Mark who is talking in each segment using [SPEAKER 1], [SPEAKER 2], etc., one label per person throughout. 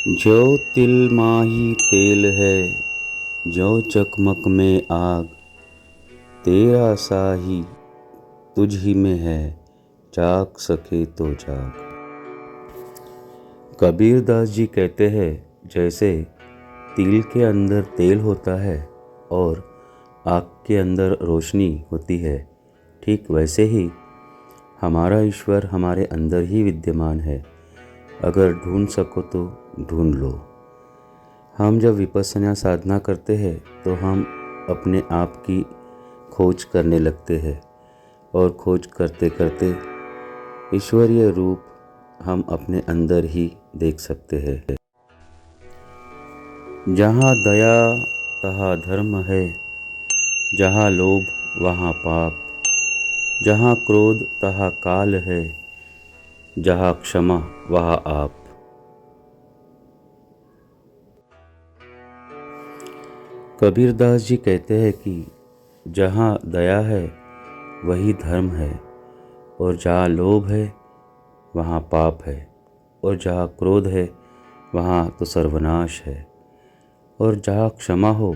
[SPEAKER 1] जो तिल माही तेल है, जो चकमक में आग, तेरा साही तुझ ही में है, जाग सके तो जाग। कबीर दास जी कहते हैं, जैसे तिल के अंदर तेल होता है और आग के अंदर रोशनी होती है, ठीक वैसे ही हमारा ईश्वर हमारे अंदर ही विद्यमान है। अगर ढूंढ सको तो ढूंढ लो। हम जब विपश्यना साधना करते हैं तो हम अपने आप की खोज करने लगते हैं और खोज करते करते ईश्वरीय रूप हम अपने अंदर ही देख सकते हैं। जहाँ दया तहाँ धर्म है, जहाँ लोभ वहाँ पाप, जहाँ क्रोध तहाँ काल है, जहाँ क्षमा वहाँ आप। कबीर दास जी कहते हैं कि जहाँ दया है वही धर्म है, और जहाँ लोभ है वहाँ पाप है, और जहाँ क्रोध है वहाँ तो सर्वनाश है, और जहाँ क्षमा हो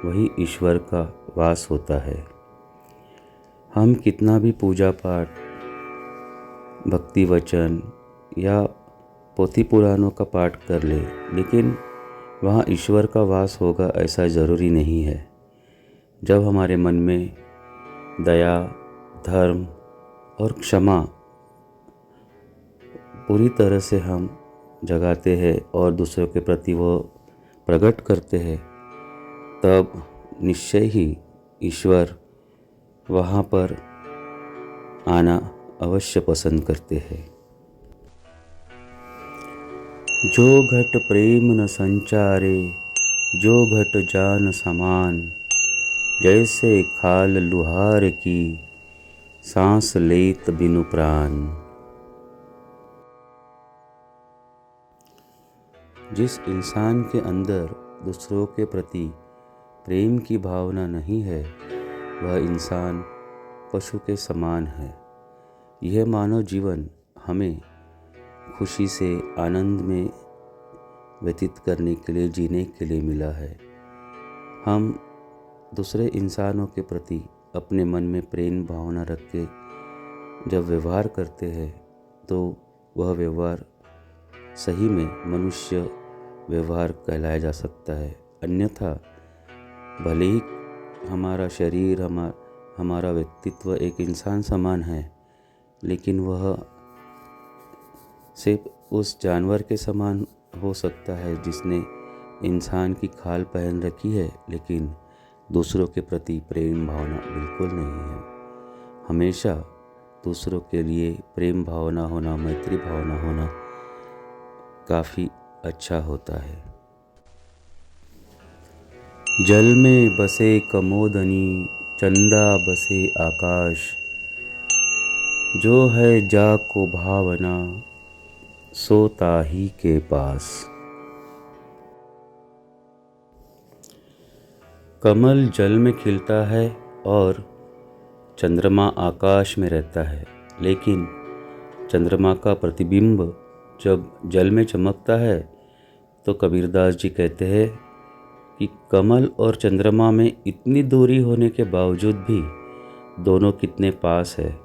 [SPEAKER 1] वही ईश्वर का वास होता है। हम कितना भी पूजा पाठ, भक्ति वचन या पोथी पुराणों का पाठ कर ले, लेकिन वहाँ ईश्वर का वास होगा ऐसा ज़रूरी नहीं है। जब हमारे मन में दया, धर्म और क्षमा पूरी तरह से हम जगाते हैं और दूसरों के प्रति वो प्रकट करते हैं, तब निश्चय ही ईश्वर वहाँ पर आना अवश्य पसंद करते हैं। जो घट प्रेम न संचारे, जो घट जान समान, जैसे खाल लुहार की, सांस लेत बिनु प्राण। जिस इंसान के अंदर दूसरों के प्रति प्रेम की भावना नहीं है, वह इंसान पशु के समान है। यह मानव जीवन हमें खुशी से आनंद में व्यतीत करने के लिए, जीने के लिए मिला है। हम दूसरे इंसानों के प्रति अपने मन में प्रेम भावना रख के जब व्यवहार करते हैं तो वह व्यवहार सही में मनुष्य व्यवहार कहलाया जा सकता है। अन्यथा भले ही हमारा शरीर, हमारा व्यक्तित्व एक इंसान समान है, लेकिन वह सिर्फ उस जानवर के समान हो सकता है जिसने इंसान की खाल पहन रखी है, लेकिन दूसरों के प्रति प्रेम भावना बिल्कुल नहीं है। हमेशा दूसरों के लिए प्रेम भावना होना, मैत्री भावना होना काफ़ी अच्छा होता है। जल में बसे कमोदनी, चंदा बसे आकाश, जो है जा को भावना, सो ताही के पास। कमल जल में खिलता है और चंद्रमा आकाश में रहता है, लेकिन चंद्रमा का प्रतिबिंब जब जल में चमकता है तो कबीरदास जी कहते हैं कि कमल और चंद्रमा में इतनी दूरी होने के बावजूद भी दोनों कितने पास है।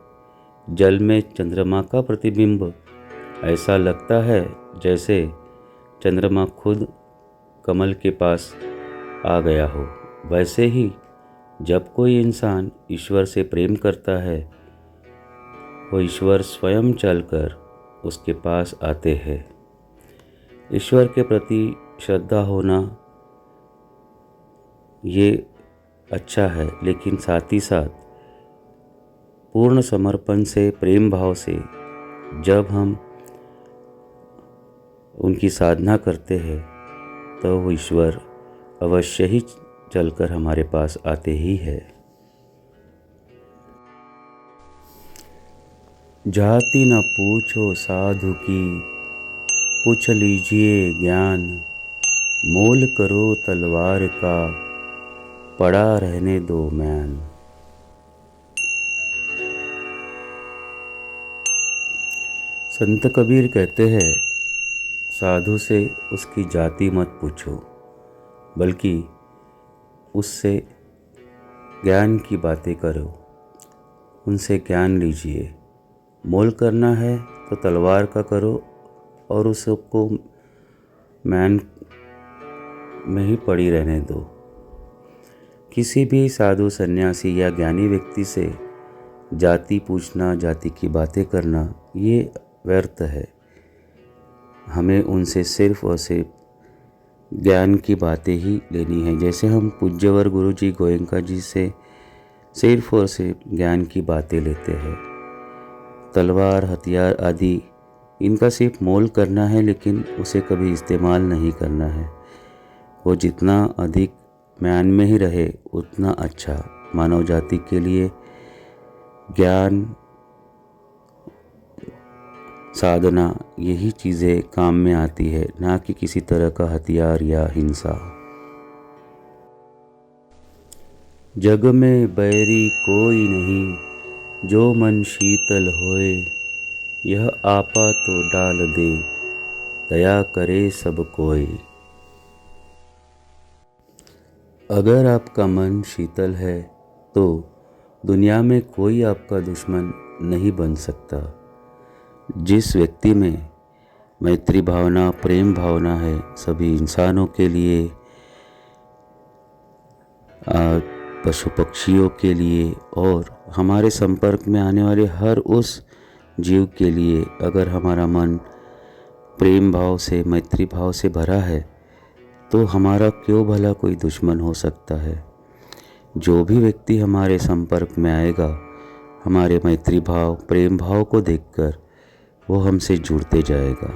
[SPEAKER 1] जल में चंद्रमा का प्रतिबिंब ऐसा लगता है जैसे चंद्रमा खुद कमल के पास आ गया हो। वैसे ही जब कोई इंसान ईश्वर से प्रेम करता है, वो ईश्वर स्वयं चलकर उसके पास आते हैं। ईश्वर के प्रति श्रद्धा होना ये अच्छा है, लेकिन साथ ही साथ पूर्ण समर्पण से, प्रेम भाव से जब हम उनकी साधना करते हैं तो वो ईश्वर अवश्य ही चलकर हमारे पास आते ही है। जाति न पूछो साधु की, पूछ लीजिए ज्ञान, मोल करो तलवार का, पड़ा रहने दो मैन। संत कबीर कहते हैं, साधु से उसकी जाति मत पूछो, बल्कि उससे ज्ञान की बातें करो, उनसे ज्ञान लीजिए। मोल करना है तो तलवार का करो और उसको मैन में ही पड़ी रहने दो। किसी भी साधु, सन्यासी या ज्ञानी व्यक्ति से जाति पूछना, जाति की बातें करना, ये व्यर्थ है। हमें उनसे सिर्फ और सिर्फ ज्ञान की बातें ही लेनी है। जैसे हम पूज्यवर गुरु जी गोयंका जी से सिर्फ और सिर्फ ज्ञान की बातें लेते हैं। तलवार, हथियार आदि इनका सिर्फ मोल करना है, लेकिन उसे कभी इस्तेमाल नहीं करना है। वो जितना अधिक म्यान में ही रहे उतना अच्छा। मानव जाति के लिए ज्ञान, साधना, यही चीज़ें काम में आती है, ना कि किसी तरह का हथियार या हिंसा। जग में बैरी कोई नहीं, जो मन शीतल होए, यह आपा तो डाल दे, दया करे सब कोई। अगर आपका मन शीतल है तो दुनिया में कोई आपका दुश्मन नहीं बन सकता। जिस व्यक्ति में मैत्री भावना, प्रेम भावना है सभी इंसानों के लिए, पशु पक्षियों के लिए और हमारे संपर्क में आने वाले हर उस जीव के लिए, अगर हमारा मन प्रेम भाव से, मैत्री भाव से भरा है, तो हमारा क्यों भला कोई दुश्मन हो सकता है। जो भी व्यक्ति हमारे संपर्क में आएगा, हमारे मैत्री भाव, प्रेम भाव को देखकर वो हमसे जुड़ते जाएगा।